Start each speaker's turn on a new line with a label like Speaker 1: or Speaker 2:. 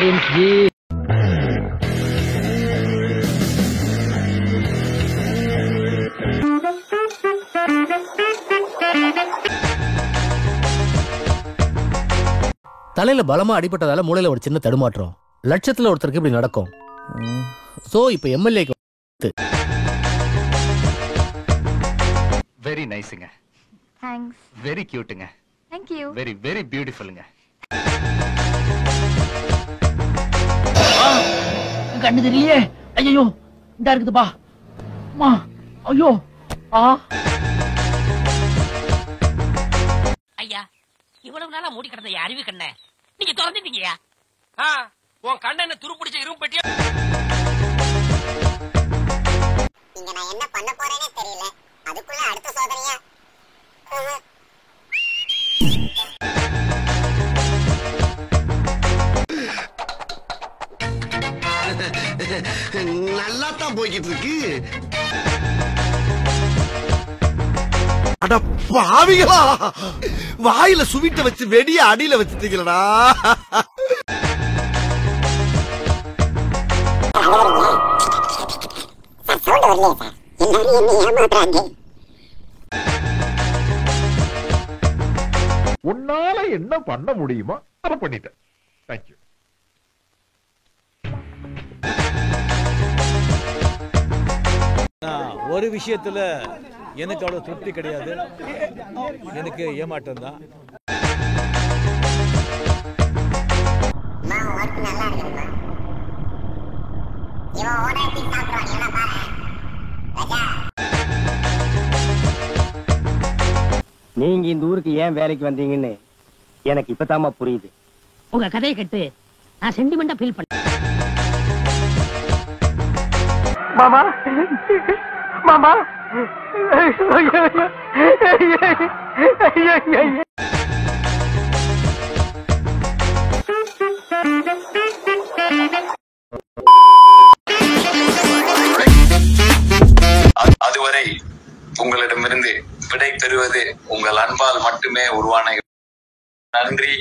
Speaker 1: OMG. தலையில பலமா அடிபட்டதால மூளையில ஒரு சின்ன தடுமாற்றம். லட்சத்துல ஒருத்தருக்கு இப்படி நடக்கும். சோ இப்ப எம்எல்ஏக்கு
Speaker 2: வெரி நைஸ்ங்க.
Speaker 3: தேங்க்ஸ்.
Speaker 2: வெரி கியூட்டுங்க.
Speaker 3: Thank you.
Speaker 2: வெரி வெரி பியூட்டிஃபுல்ங்க.
Speaker 1: கண்ணு தெரியலையே. ஐயோ இந்த இருக்குதுப்பா. அம்மா ஐயோ.
Speaker 4: ஐயா இவ்வளவு நாளா மூடி கிடந்த அறிவு கண்ண நீங்க திறந்துட்டீங்கயா?
Speaker 5: உன் கண்ண என்ன துருப்பிடிச்ச இரும்பு பெட்டியா?
Speaker 6: இங்க நான் என்ன பண்ண போறேனே தெரியல. அதுக்குள்ள அடுத்த சோதனையா?
Speaker 7: நல்லா தான் போய்கிட்டு இருக்கு. அட பாவிகளா, வாயில சுவிட்ட வச்சு வெடிய அடியில வச்சுட்டீங்களா?
Speaker 8: உன்னால என்ன பண்ண முடியுமோ அதை பண்ணிட்டேன். தேங்க்யூ.
Speaker 9: ஒரு விஷயத்துல எனக்கு அவ்வளவு திருப்தி கிடையாது. எனக்கு ஏமாற்றம் தான்.
Speaker 1: நீங்க இந்த ஊருக்கு ஏன் வேலைக்கு வந்தீங்கன்னு எனக்கு இப்பதாமா புரியுது.
Speaker 4: உங்க கதையை கேட்டு நான் சென்டிமெண்டா ஃபீல் பண்ணேன்.
Speaker 1: மாமா மாமா
Speaker 10: அதுவரை உங்களிடமிருந்து விடை பெறுவது உங்கள் அன்பால் மட்டுமே உருவான. நன்றி.